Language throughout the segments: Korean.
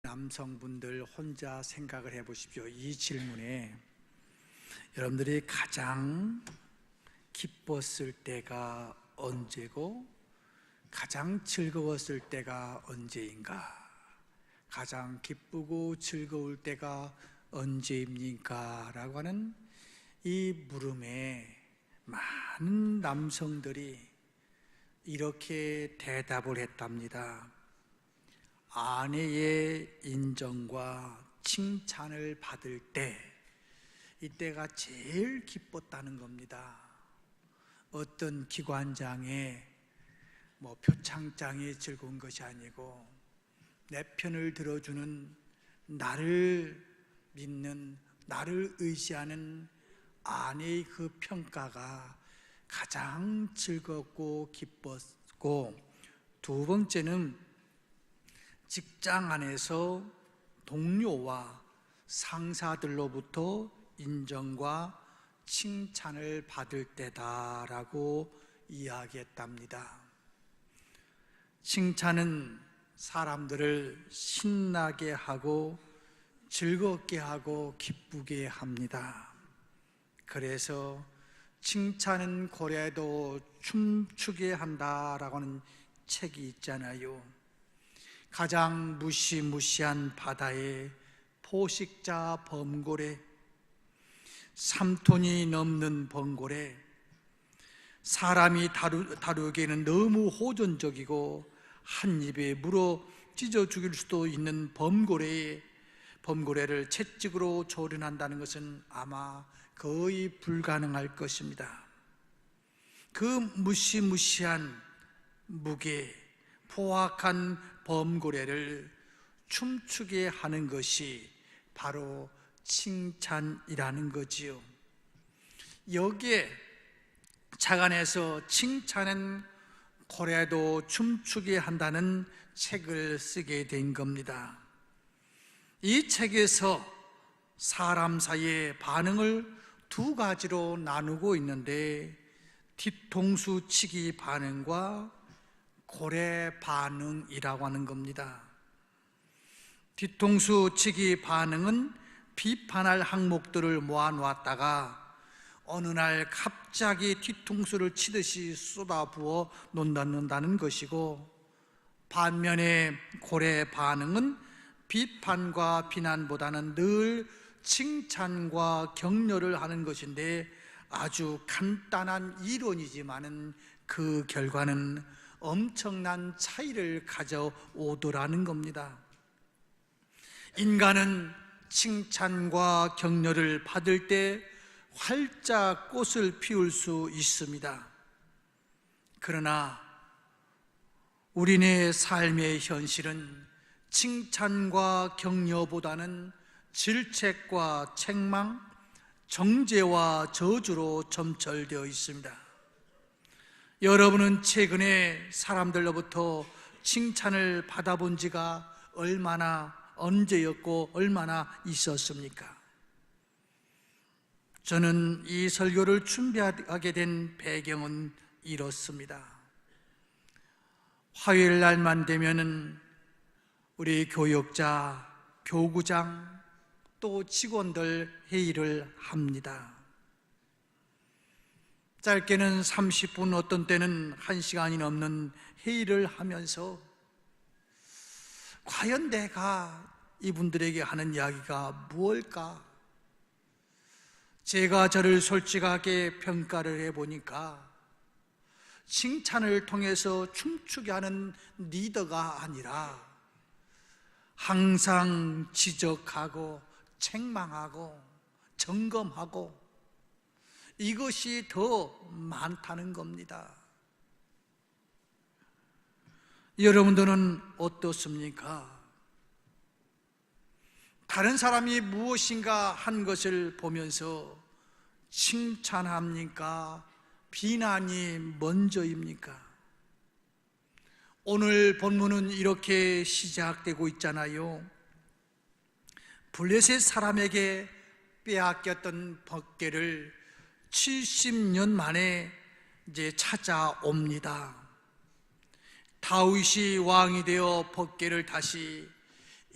남성분들 혼자 생각을 해보십시오. 이 질문에 여러분들이 가장 기뻤을 때가 언제고 가장 즐거웠을 때가 언제인가? 가장 기쁘고 즐거울 때가 언제입니까? 라고 하는 이 물음에 많은 남성들이 이렇게 대답을 했답니다. 아내의 인정과 칭찬을 받을 때, 이때가 제일 기뻤다는 겁니다. 어떤 기관장의 표창장이 즐거운 것이 아니고 내 편을 들어주는, 나를 믿는, 나를 의지하는 아내의 그 평가가 가장 즐겁고 기뻤고, 두 번째는 직장 안에서 동료와 상사들로부터 인정과 칭찬을 받을 때다라고 이야기했답니다. 칭찬은 사람들을 신나게 하고 즐겁게 하고 기쁘게 합니다. 그래서 칭찬은 고래도 춤추게 한다라고 하는 책이 있잖아요. 가장 무시무시한 바다에 포식자 범고래, 3톤이 넘는 범고래, 사람이 다루기에는 너무 호전적이고 한 입에 물어 찢어 죽일 수도 있는 범고래를 채찍으로 조련한다는 것은 아마 거의 불가능할 것입니다. 그 무시무시한 무게, 포악한 범고래를 춤추게 하는 것이 바로 칭찬이라는 거지요. 여기에 자간에서 칭찬은 고래도 춤추게 한다는 책을 쓰게 된 겁니다. 이 책에서 사람 사이의 반응을 두 가지로 나누고 있는데, 뒤통수 치기 반응과 고래 반응이라고 하는 겁니다. 뒤통수 치기 반응은 비판할 항목들을 모아놓았다가 어느 날 갑자기 뒤통수를 치듯이 쏟아부어 놓는다는 것이고, 반면에 고래 반응은 비판과 비난보다는 늘 칭찬과 격려를 하는 것인데, 아주 간단한 이론이지만은 그 결과는 엄청난 차이를 가져오더라는 겁니다. 인간은 칭찬과 격려를 받을 때 활짝 꽃을 피울 수 있습니다. 그러나 우리네 삶의 현실은 칭찬과 격려보다는 질책과 책망, 정죄와 저주로 점철되어 있습니다. 여러분은 최근에 사람들로부터 칭찬을 받아본 지가 언제였고 얼마나 있었습니까? 저는 이 설교를 준비하게 된 배경은 이렇습니다. 화요일 날만 되면은 우리 교역자, 교구장, 또 직원들 회의를 합니다. 짧게는 30분, 어떤 때는 1시간이 넘는 회의를 하면서 과연 내가 이분들에게 하는 이야기가 무엇일까? 제가 저를 솔직하게 평가를 해보니까 칭찬을 통해서 춤추게 하는 리더가 아니라 항상 지적하고 책망하고 점검하고 이것이 더 많다는 겁니다. 여러분들은 어떻습니까? 다른 사람이 무엇인가 한 것을 보면서 칭찬합니까? 비난이 먼저입니까? 오늘 본문은 이렇게 시작되고 있잖아요. 블레셋 사람에게 빼앗겼던 벗개를 70년 만에 이제 찾아옵니다. 다윗이 왕이 되어 벗개를 다시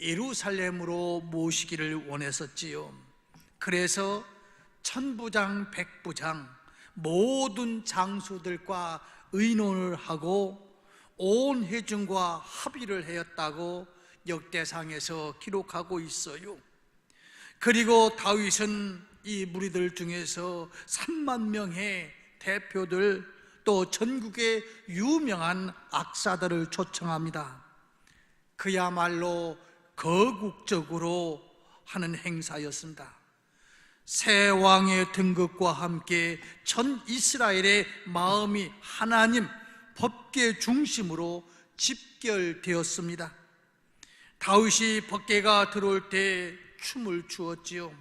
예루살렘으로 모시기를 원했었지요. 그래서 천부장, 백부장 모든 장수들과 의논을 하고 온 회중과 합의를 하였다고 역대상에서 기록하고 있어요. 그리고 다윗은 이 무리들 중에서 3만 명의 대표들, 또 전국의 유명한 악사들을 초청합니다. 그야말로 거국적으로 하는 행사였습니다. 새 왕의 등극과 함께 전 이스라엘의 마음이 하나님 법궤 중심으로 집결되었습니다. 다윗이 법궤가 들어올 때 춤을 추었지요.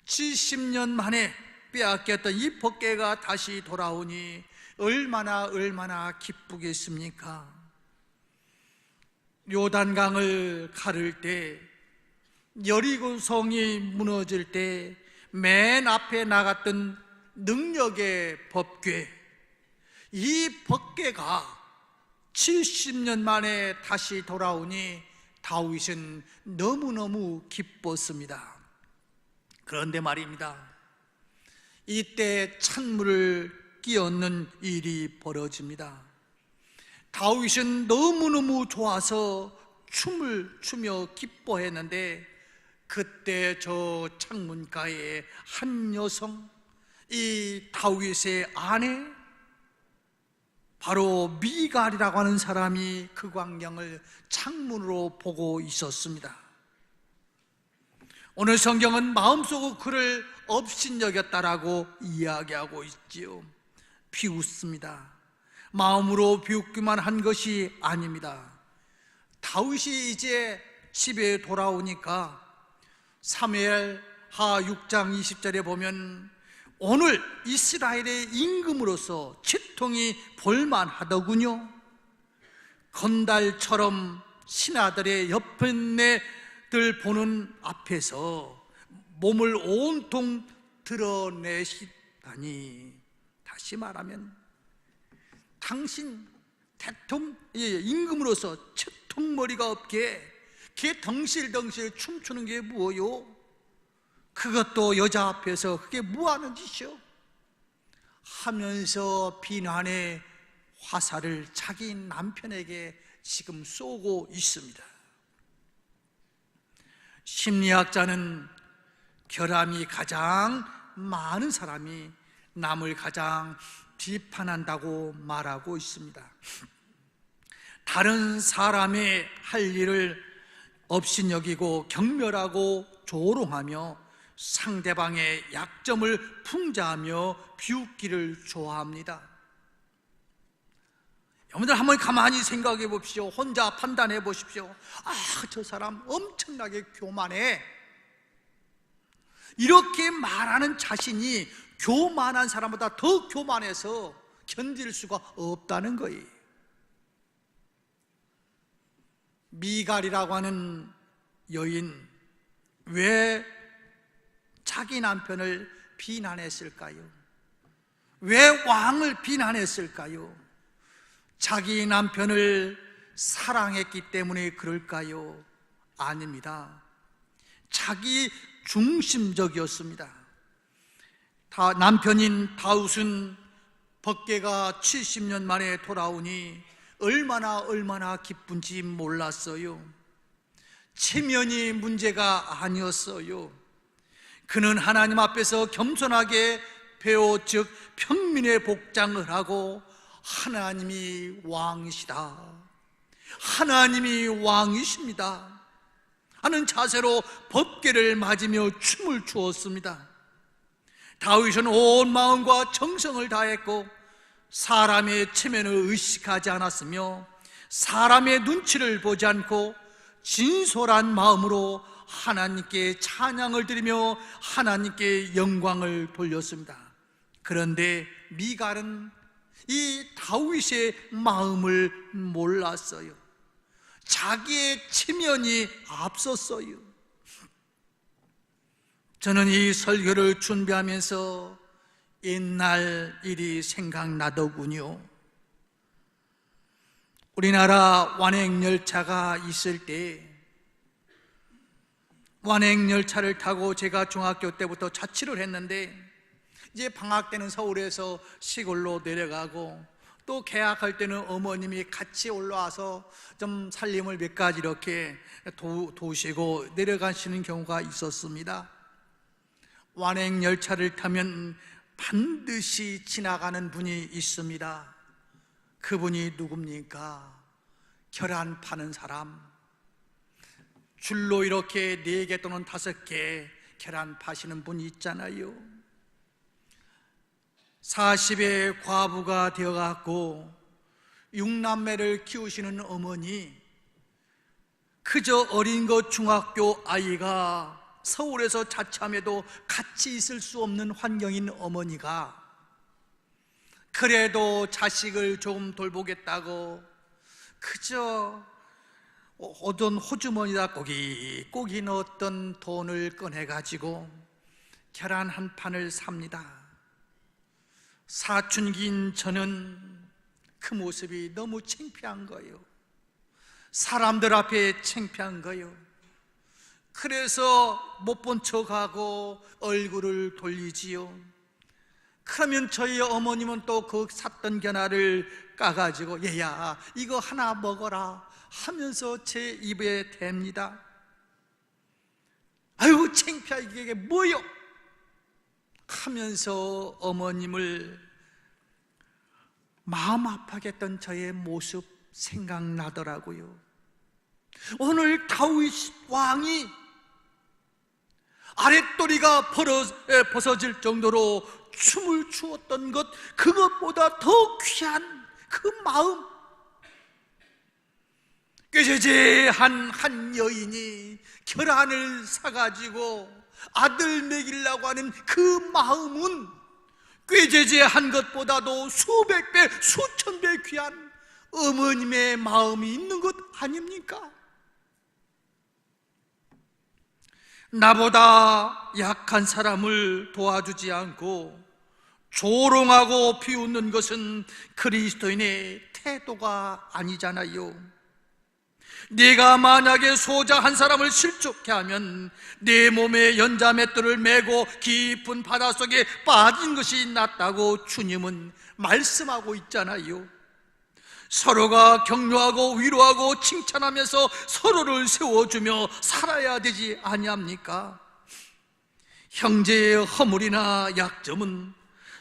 70년 만에 빼앗겼던 이 법궤가 다시 돌아오니 얼마나 기쁘겠습니까? 요단강을 가를 때, 여리고 성이 무너질 때 맨 앞에 나갔던 능력의 법궤, 이 법궤가 70년 만에 다시 돌아오니 다윗은 너무너무 기뻤습니다. 그런데 말입니다, 이때 찬물을 끼얹는 일이 벌어집니다. 다윗은 너무너무 좋아서 춤을 추며 기뻐했는데, 그때 저 창문가에 한 여성, 이 다윗의 아내, 바로 미갈이라고 하는 사람이 그 광경을 창문으로 보고 있었습니다. 오늘 성경은 마음속으로 그를 업신여겼다라고 이야기하고 있지요. 비웃습니다. 마음으로 비웃기만 한 것이 아닙니다. 다윗이 이제 집에 돌아오니까 사무엘하 6장 20절에 보면 오늘 이스라엘의 임금으로서 채통이 볼만하더군요. 건달처럼 신하들의 옆편네들 보는 앞에서 몸을 온통 드러내시다니, 다시 말하면 당신 임금으로서 채통머리가 없게 걔 덩실덩실 춤추는 게 뭐요? 그것도 여자 앞에서 그게 뭐하는 짓이요? 하면서 비난의 화살을 자기 남편에게 지금 쏘고 있습니다. 심리학자는 결함이 가장 많은 사람이 남을 가장 비판한다고 말하고 있습니다. 다른 사람의 할 일을 업신여기고 경멸하고 조롱하며 상대방의 약점을 풍자하며 비웃기를 좋아합니다. 여러분들 한번 가만히 생각해 보십시오. 혼자 판단해 보십시오. 저 사람 엄청나게 교만해. 이렇게 말하는 자신이 교만한 사람보다 더 교만해서 견딜 수가 없다는 거예요. 미갈이라고 하는 여인, 왜 자기 남편을 비난했을까요? 왜 왕을 비난했을까요? 자기 남편을 사랑했기 때문에 그럴까요? 아닙니다. 자기 중심적이었습니다. 남편인 다윗은 법궤가 70년 만에 돌아오니 얼마나 기쁜지 몰랐어요. 체면이 문제가 아니었어요. 그는 하나님 앞에서 겸손하게 배워, 즉 평민의 복장을 하고 하나님이 왕이시다, 하나님이 왕이십니다 하는 자세로 법궤를 맞으며 춤을 추었습니다. 다윗은 온 마음과 정성을 다했고 사람의 체면을 의식하지 않았으며 사람의 눈치를 보지 않고 진솔한 마음으로 하나님께 찬양을 드리며 하나님께 영광을 돌렸습니다. 그런데 미갈은 이 다윗의 마음을 몰랐어요. 자기의 체면이 앞섰어요. 저는 이 설교를 준비하면서 옛날 일이 생각나더군요. 우리나라 완행열차가 있을 때 완행열차를 타고 제가 중학교 때부터 자취를 했는데, 이제 방학 때는 서울에서 시골로 내려가고, 또 개학할 때는 어머님이 같이 올라와서 좀 살림을 몇 가지 이렇게 도우시고 내려가시는 경우가 있었습니다. 완행열차를 타면 반드시 지나가는 분이 있습니다. 그분이 누굽니까? 계란 파는 사람. 줄로 이렇게 4개 또는 5개 계란 파시는 분이 있잖아요. 40의 과부가 되어갖고 6남매를 키우시는 어머니, 그저 어린 것 중학교 아이가 서울에서 자취함에도 같이 있을 수 없는 환경인 어머니가 그래도 자식을 조금 돌보겠다고 그저 어떤 호주머니에다 꼬깃꼬깃 넣었던 돈을 꺼내가지고 계란 한 판을 삽니다. 사춘기인 저는 그 모습이 너무 창피한 거예요. 사람들 앞에 창피한 거예요. 그래서 못 본 척하고 얼굴을 돌리지요. 그러면 저희 어머님은 또 그 샀던 계란을 까가지고 얘야 이거 하나 먹어라 하면서 제 입에 댑니다. 아유 창피해, 이게 뭐요? 하면서 어머님을 마음 아파게 했던 저의 모습 생각나더라고요. 오늘 다윗 왕이 아랫도리가 벗어질 정도로 춤을 추었던 것, 그것보다 더 귀한 그 마음, 꾀죄죄한 한 여인이 계란을 사가지고 아들 먹이려고 하는 그 마음은 꾀죄죄한 것보다도 수백 배, 수천 배 귀한 어머님의 마음이 있는 것 아닙니까? 나보다 약한 사람을 도와주지 않고 조롱하고 비웃는 것은 그리스도인의 태도가 아니잖아요. 네가 만약에 소자 한 사람을 실족해 하면 내 몸에 연자맷돌을 메고 깊은 바닷속에 빠진 것이 낫다고 주님은 말씀하고 있잖아요. 서로가 격려하고 위로하고 칭찬하면서 서로를 세워주며 살아야 되지 아니합니까? 형제의 허물이나 약점은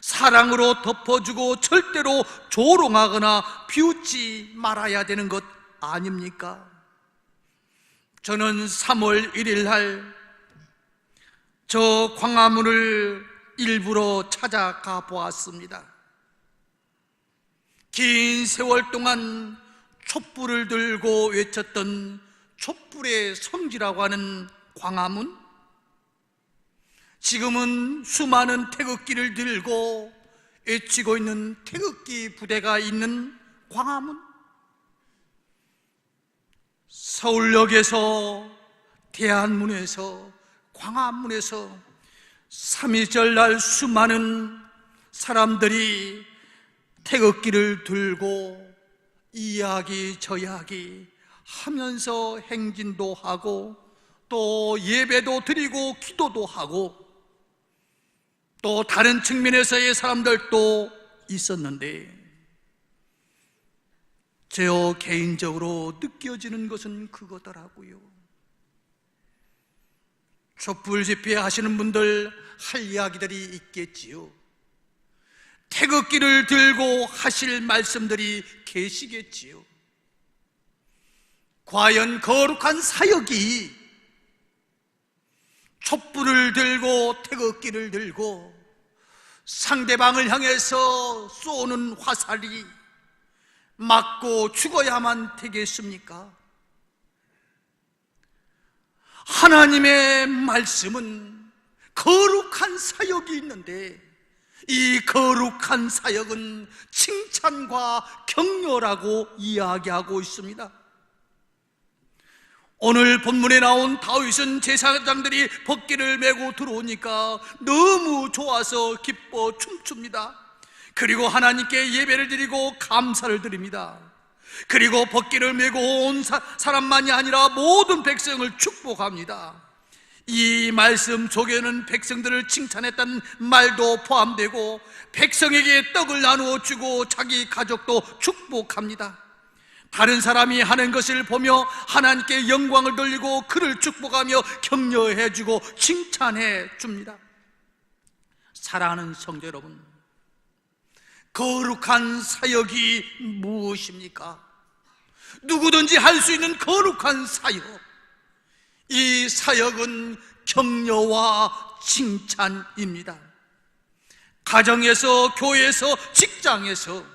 사랑으로 덮어주고 절대로 조롱하거나 비웃지 말아야 되는 것 아닙니까? 저는 3월 1일 날 저 광화문을 일부러 찾아가 보았습니다. 긴 세월 동안 촛불을 들고 외쳤던 촛불의 성지라고 하는 광화문, 지금은 수많은 태극기를 들고 외치고 있는 태극기 부대가 있는 광화문, 서울역에서 대한문에서 광화문에서 3.1절 날 수많은 사람들이 태극기를 들고 이야기 저야기 하면서 행진도 하고 또 예배도 드리고 기도도 하고 또 다른 측면에서의 사람들도 있었는데, 저 개인적으로 느껴지는 것은 그거더라고요. 촛불 집회 하시는 분들 할 이야기들이 있겠지요. 태극기를 들고 하실 말씀들이 계시겠지요. 과연 거룩한 사역이 촛불을 들고 태극기를 들고 상대방을 향해서 쏘는 화살이 맞고 죽어야만 되겠습니까? 하나님의 말씀은 거룩한 사역이 있는데 이 거룩한 사역은 칭찬과 격려라고 이야기하고 있습니다. 오늘 본문에 나온 다윗은 제사장들이 법궤를 메고 들어오니까 너무 좋아서 기뻐 춤춥니다. 그리고 하나님께 예배를 드리고 감사를 드립니다. 그리고 법궤를 메고 온 사람만이 아니라 모든 백성을 축복합니다. 이 말씀 속에는 백성들을 칭찬했다는 말도 포함되고 백성에게 떡을 나누어 주고 자기 가족도 축복합니다. 다른 사람이 하는 것을 보며 하나님께 영광을 돌리고 그를 축복하며 격려해 주고 칭찬해 줍니다. 사랑하는 성도 여러분, 거룩한 사역이 무엇입니까? 누구든지 할 수 있는 거룩한 사역, 이 사역은 격려와 칭찬입니다. 가정에서, 교회에서, 직장에서,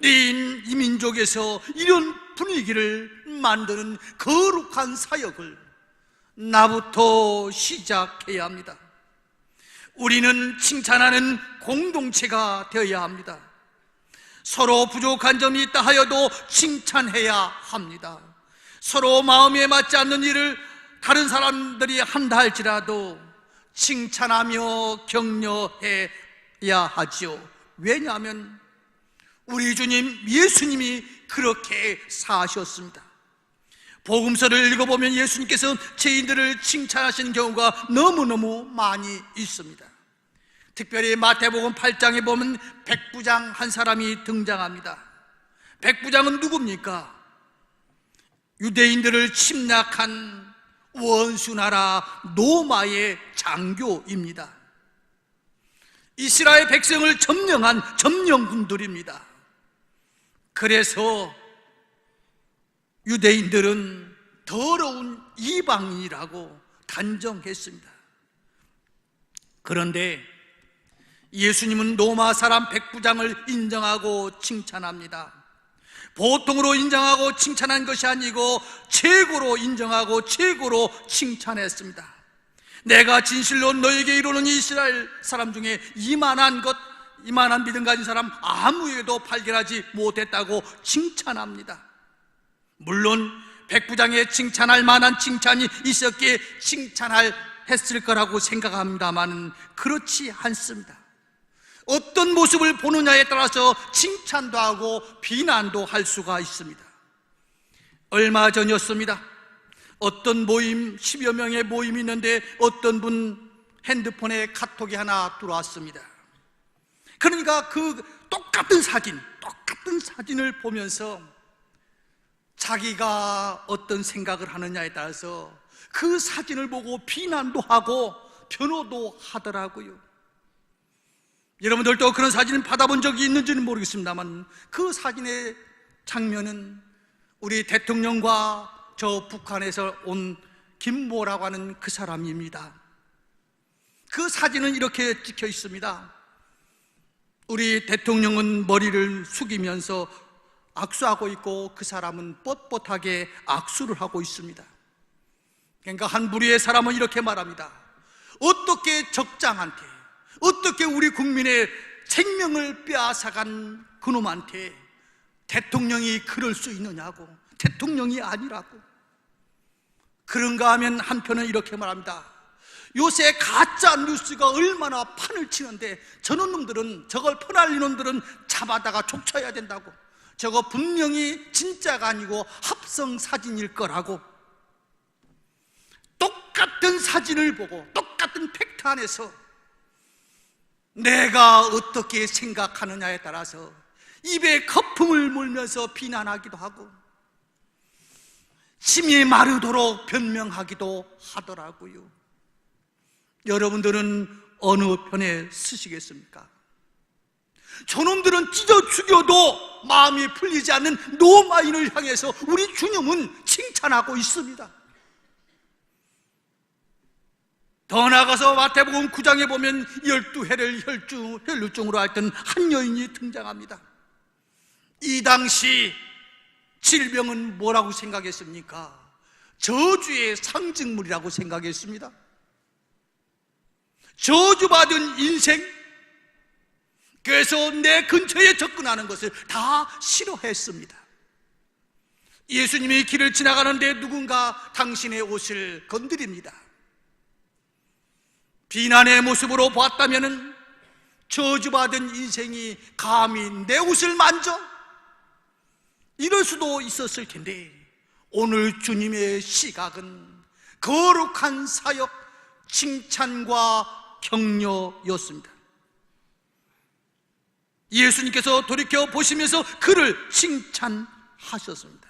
이 민족에서 이런 분위기를 만드는 거룩한 사역을 나부터 시작해야 합니다. 우리는 칭찬하는 공동체가 되어야 합니다. 서로 부족한 점이 있다 하여도 칭찬해야 합니다. 서로 마음에 맞지 않는 일을 다른 사람들이 한다 할지라도 칭찬하며 격려해야 하지요. 왜냐하면 우리 주님 예수님이 그렇게 사셨습니다. 복음서를 읽어보면 예수님께서 죄인들을 칭찬하시는 경우가 너무너무 많이 있습니다. 특별히 마태복음 8장에 보면 백부장 한 사람이 등장합니다. 백부장은 누굽니까? 유대인들을 침략한 원수나라 로마의 장교입니다. 이스라엘 백성을 점령한 점령군들입니다. 그래서 유대인들은 더러운 이방인이라고 단정했습니다. 그런데 예수님은 로마 사람 백부장을 인정하고 칭찬합니다. 보통으로 인정하고 칭찬한 것이 아니고 최고로 인정하고 최고로 칭찬했습니다. 내가 진실로 너에게 이르노니 이스라엘 사람 중에 이만한 믿음 가진 사람 아무에게도 발견하지 못했다고 칭찬합니다. 물론 백부장의 칭찬할 만한 칭찬이 있었기에 했을 거라고 생각합니다만 그렇지 않습니다. 어떤 모습을 보느냐에 따라서 칭찬도 하고 비난도 할 수가 있습니다. 얼마 전이었습니다. 어떤 모임, 10여 명의 모임이 있는데 어떤 분 핸드폰에 카톡이 하나 들어왔습니다. 그러니까 그 똑같은 사진을 보면서 자기가 어떤 생각을 하느냐에 따라서 그 사진을 보고 비난도 하고 변호도 하더라고요. 여러분들도 그런 사진을 받아본 적이 있는지는 모르겠습니다만 그 사진의 장면은 우리 대통령과 저 북한에서 온 김모라고 하는 그 사람입니다. 그 사진은 이렇게 찍혀 있습니다. 우리 대통령은 머리를 숙이면서 악수하고 있고 그 사람은 뻣뻣하게 악수를 하고 있습니다. 그러니까 한 부류의 사람은 이렇게 말합니다. 어떻게 적장한테, 어떻게 우리 국민의 생명을 빼앗아간 그놈한테 대통령이 그럴 수 있느냐고, 대통령이 아니라고. 그런가 하면 한편은 이렇게 말합니다. 요새 가짜 뉴스가 얼마나 판을 치는데 저런 놈들은, 저걸 퍼날리는 놈들은 잡아다가 족쳐야 된다고. 저거 분명히 진짜가 아니고 합성 사진일 거라고. 똑같은 사진을 보고 똑같은 팩트 안에서 내가 어떻게 생각하느냐에 따라서 입에 거품을 물면서 비난하기도 하고 침이 마르도록 변명하기도 하더라고요. 여러분들은 어느 편에 서시겠습니까? 저놈들은 찢어 죽여도 마음이 풀리지 않는 로마인을 향해서 우리 주님은 칭찬하고 있습니다. 더 나아가서 마태복음 9장에 보면 12해를 혈루증으로 앓던 한 여인이 등장합니다. 이 당시 질병은 뭐라고 생각했습니까? 저주의 상징물이라고 생각했습니다. 저주받은 인생, 그래서 내 근처에 접근하는 것을 다 싫어했습니다. 예수님이 길을 지나가는데 누군가 당신의 옷을 건드립니다. 비난의 모습으로 봤다면 저주받은 인생이 감히 내 옷을 만져? 이럴 수도 있었을 텐데 오늘 주님의 시각은 거룩한 사역, 칭찬과 격려였습니다. 예수님께서 돌이켜 보시면서 그를 칭찬하셨습니다.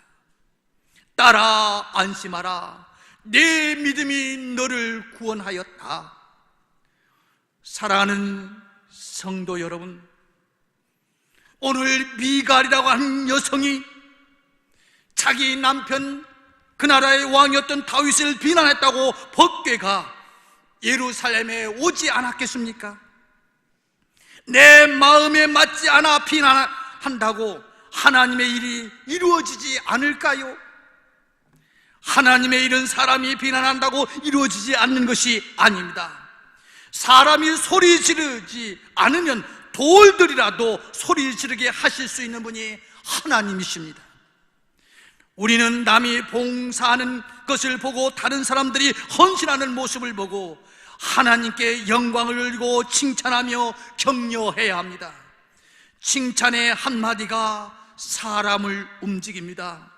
딸아 안심하라, 내 믿음이 너를 구원하였다. 사랑하는 성도 여러분, 오늘 미갈이라고 하는 여성이 자기 남편, 그 나라의 왕이었던 다윗을 비난했다고 법궤가 예루살렘에 오지 않았겠습니까? 내 마음에 맞지 않아 비난한다고 하나님의 일이 이루어지지 않을까요? 하나님의 일은 사람이 비난한다고 이루어지지 않는 것이 아닙니다. 사람이 소리 지르지 않으면 돌들이라도 소리 지르게 하실 수 있는 분이 하나님이십니다. 우리는 남이 봉사하는 것을 보고 다른 사람들이 헌신하는 모습을 보고 하나님께 영광을 돌리고 칭찬하며 격려해야 합니다. 칭찬의 한마디가 사람을 움직입니다.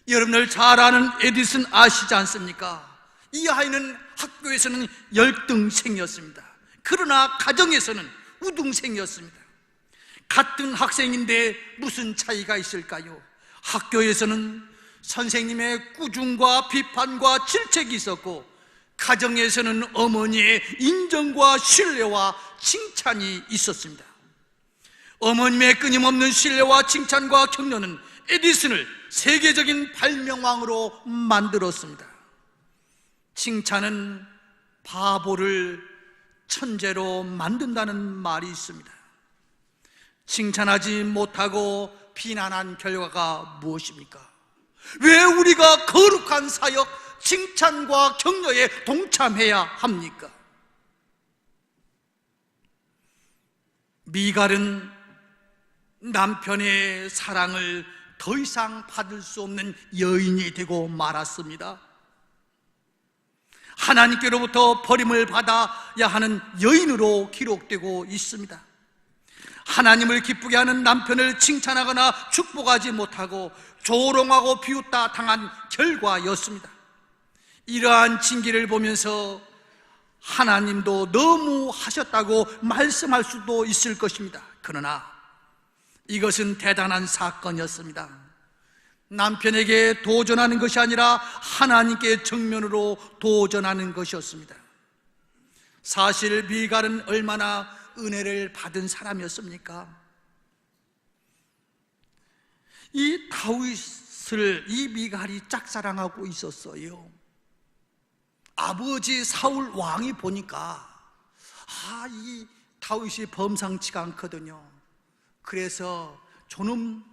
여러분들 잘 아는 에디슨 아시지 않습니까? 이 아이는 학교에서는 열등생이었습니다. 그러나 가정에서는 우등생이었습니다. 같은 학생인데 무슨 차이가 있을까요? 학교에서는 선생님의 꾸중과 비판과 질책이 있었고, 가정에서는 어머니의 인정과 신뢰와 칭찬이 있었습니다. 어머님의 끊임없는 신뢰와 칭찬과 격려는 에디슨을 세계적인 발명왕으로 만들었습니다. 칭찬은 바보를 천재로 만든다는 말이 있습니다. 칭찬하지 못하고 비난한 결과가 무엇입니까? 왜 우리가 거룩한 사역, 칭찬과 격려에 동참해야 합니까? 미갈은 남편의 사랑을 더 이상 받을 수 없는 여인이 되고 말았습니다. 하나님께로부터 버림을 받아야 하는 여인으로 기록되고 있습니다. 하나님을 기쁘게 하는 남편을 칭찬하거나 축복하지 못하고 조롱하고 비웃다 당한 결과였습니다. 이러한 징계를 보면서 하나님도 너무 하셨다고 말씀할 수도 있을 것입니다. 그러나 이것은 대단한 사건이었습니다. 남편에게 도전하는 것이 아니라 하나님께 정면으로 도전하는 것이었습니다. 사실 미갈은 얼마나 은혜를 받은 사람이었습니까? 이 다윗을 이 미갈이 짝사랑하고 있었어요. 아버지 사울 왕이 보니까 이 다윗이 범상치가 않거든요. 그래서 저놈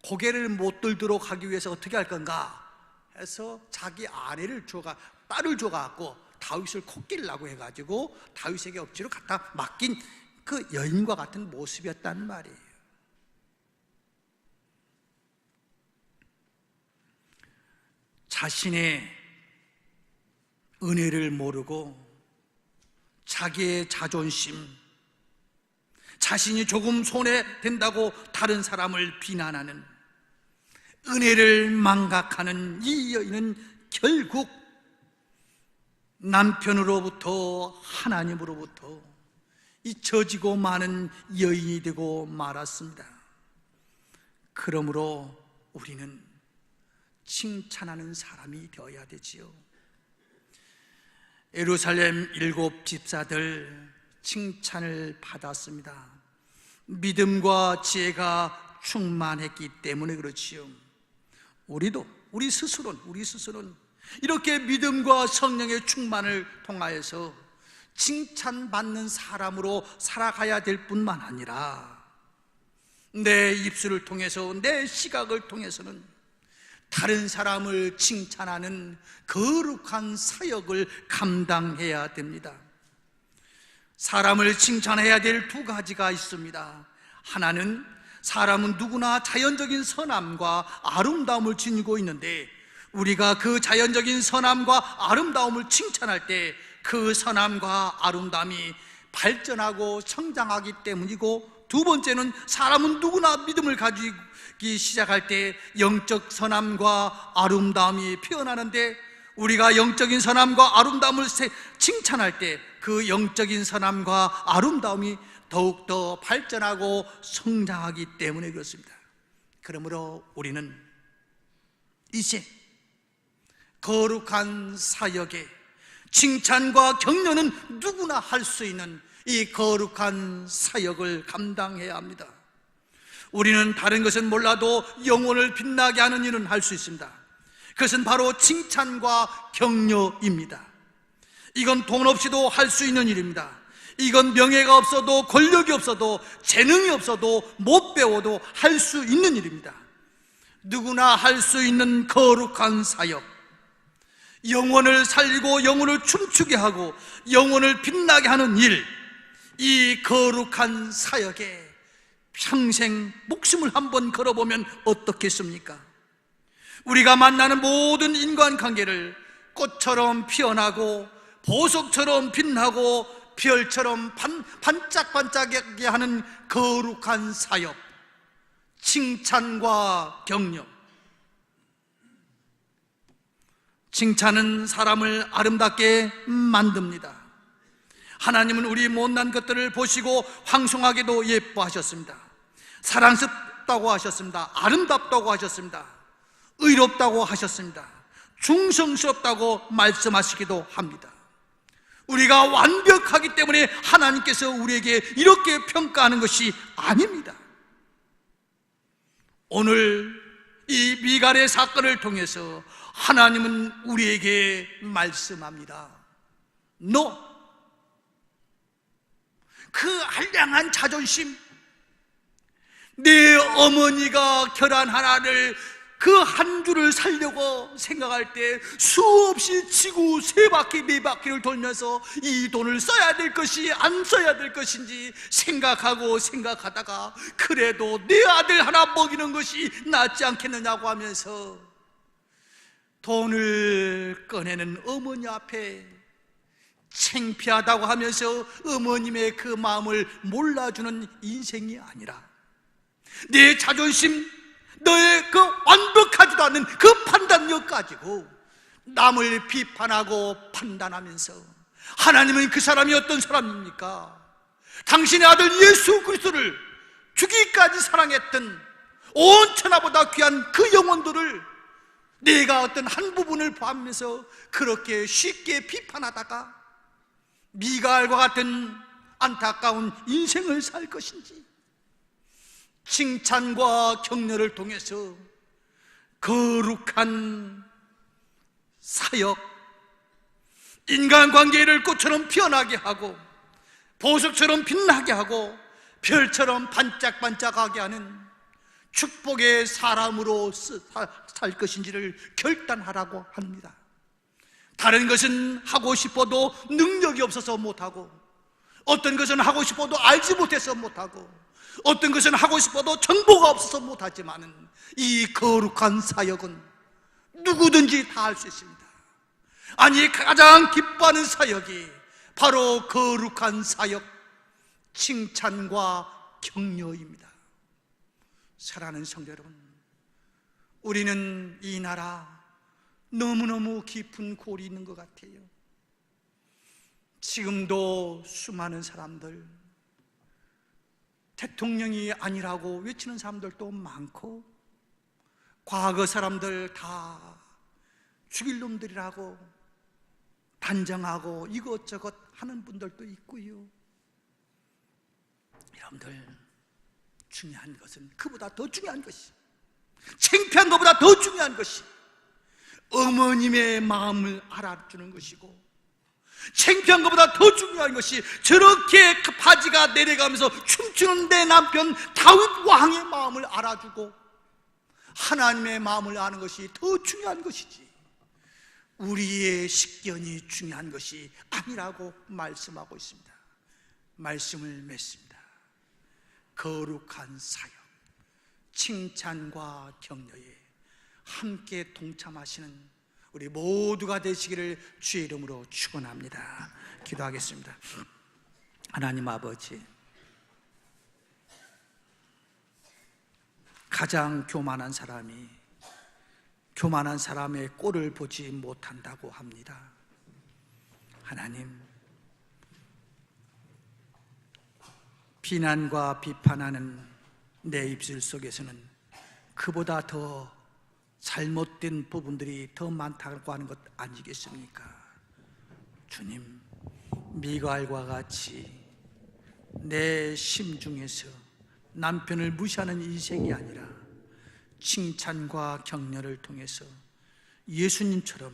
고개를 못 들도록 하기 위해서 어떻게 할 건가 해서 자기 아내를 딸을 줘갖고 다윗을 코끼리라고 해가지고 다윗에게 억지로 갖다 맡긴 그 여인과 같은 모습이었단 말이에요. 자신의 은혜를 모르고 자기의 자존심, 자신이 조금 손해된다고 다른 사람을 비난하는, 은혜를 망각하는 이 여인은 결국 남편으로부터 하나님으로부터 잊혀지고 많은 여인이 되고 말았습니다. 그러므로 우리는 칭찬하는 사람이 되어야 되지요. 예루살렘 7 집사들 칭찬을 받았습니다. 믿음과 지혜가 충만했기 때문에 그렇지요. 우리 스스로는 이렇게 믿음과 성령의 충만을 통하여서 칭찬받는 사람으로 살아가야 될 뿐만 아니라 내 입술을 통해서, 내 시각을 통해서는 다른 사람을 칭찬하는 거룩한 사역을 감당해야 됩니다. 사람을 칭찬해야 될 2가지가 있습니다. 하나는 사람은 누구나 자연적인 선함과 아름다움을 지니고 있는데, 우리가 그 자연적인 선함과 아름다움을 칭찬할 때 그 선함과 아름다움이 발전하고 성장하기 때문이고, 2번째는 사람은 누구나 믿음을 가지기 시작할 때 영적 선함과 아름다움이 피어나는데, 우리가 영적인 선함과 아름다움을 칭찬할 때 그 영적인 선함과 아름다움이 더욱더 발전하고 성장하기 때문에 그렇습니다. 그러므로 우리는 이제 거룩한 사역에 칭찬과 격려는 누구나 할 수 있는 이 거룩한 사역을 감당해야 합니다. 우리는 다른 것은 몰라도 영혼을 빛나게 하는 일은 할 수 있습니다. 그것은 바로 칭찬과 격려입니다. 이건 돈 없이도 할 수 있는 일입니다. 이건 명예가 없어도, 권력이 없어도, 재능이 없어도, 못 배워도 할 수 있는 일입니다. 누구나 할 수 있는 거룩한 사역, 영혼을 살리고 영혼을 춤추게 하고 영혼을 빛나게 하는 일, 이 거룩한 사역에 평생 목숨을 한번 걸어보면 어떻겠습니까? 우리가 만나는 모든 인간관계를 꽃처럼 피어나고 보석처럼 빛나고 별처럼 반짝반짝하게 하는 거룩한 사역, 칭찬과 격려. 칭찬은 사람을 아름답게 만듭니다. 하나님은 우리 못난 것들을 보시고 황송하게도 예뻐하셨습니다. 사랑스럽다고 하셨습니다. 아름답다고 하셨습니다. 의롭다고 하셨습니다. 충성스럽다고 말씀하시기도 합니다. 우리가 완벽하기 때문에 하나님께서 우리에게 이렇게 평가하는 것이 아닙니다. 오늘 이 미갈의 사건을 통해서 하나님은 우리에게 말씀합니다. 너, 그 한량한 자존심, 내 어머니가 결혼 하나를 그 한 줄을 살려고 생각할 때 수없이 지구 세 바퀴 네 바퀴를 돌면서 이 돈을 써야 될 것이 안 써야 될 것인지 생각하다가 그래도 내 아들 하나 먹이는 것이 낫지 않겠느냐고 하면서 돈을 꺼내는 어머니 앞에 창피하다고 하면서 어머님의 그 마음을 몰라주는 인생이 아니라 내 자존심, 너의 그 완벽하지도 않은 그 판단력 가지고 남을 비판하고 판단하면서 하나님은 그 사람이 어떤 사람입니까? 당신의 아들 예수 그리스도를 주기까지 사랑했던 온 천하보다 귀한 그 영혼들을 내가 어떤 한 부분을 보면서 그렇게 쉽게 비판하다가 미갈과 같은 안타까운 인생을 살 것인지, 칭찬과 격려를 통해서 거룩한 사역, 인간관계를 꽃처럼 피어나게 하고 보석처럼 빛나게 하고 별처럼 반짝반짝하게 하는 축복의 사람으로 살 것인지를 결단하라고 합니다. 다른 것은 하고 싶어도 능력이 없어서 못하고, 어떤 것은 하고 싶어도 알지 못해서 못하고, 어떤 것은 하고 싶어도 정보가 없어서 못하지만 이 거룩한 사역은 누구든지 다 할 수 있습니다. 아니, 가장 기뻐하는 사역이 바로 거룩한 사역, 칭찬과 격려입니다. 사랑하는 성도 여러분, 우리는 이 나라 너무너무 깊은 골이 있는 것 같아요. 지금도 수많은 사람들, 대통령이 아니라고 외치는 사람들도 많고, 과거 사람들 다 죽일 놈들이라고 단정하고 이것저것 하는 분들도 있고요. 여러분들, 중요한 것은 그보다 더 중요한 것이, 창피한 것보다 더 중요한 것이 어머님의 마음을 알아주는 것이고, 창피한 것보다 더 중요한 것이 저렇게 바지가 내려가면서 춤추는 내 남편 다윗 왕의 마음을 알아주고 하나님의 마음을 아는 것이 더 중요한 것이지, 우리의 식견이 중요한 것이 아니라고 말씀하고 있습니다. 말씀을 맺습니다. 거룩한 사역, 칭찬과 격려에 함께 동참하시는 우리 모두가 되시기를 주의 이름으로 축원합니다. 기도하겠습니다. 하나님 아버지, 가장 교만한 사람이 교만한 사람의 꼴을 보지 못한다고 합니다. 하나님, 비난과 비판하는 내 입술 속에서는 그보다 더 잘못된 부분들이 더 많다고 하는 것 아니겠습니까? 주님, 미갈과 같이 내 심중에서 남편을 무시하는 인생이 아니라 칭찬과 격려를 통해서 예수님처럼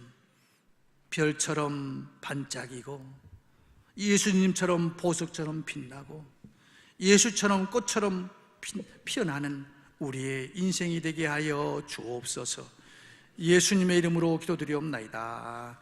별처럼 반짝이고, 예수님처럼 보석처럼 빛나고, 예수처럼 꽃처럼 피어나는 우리의 인생이 되게 하여 주옵소서. 예수님의 이름으로 기도드리옵나이다.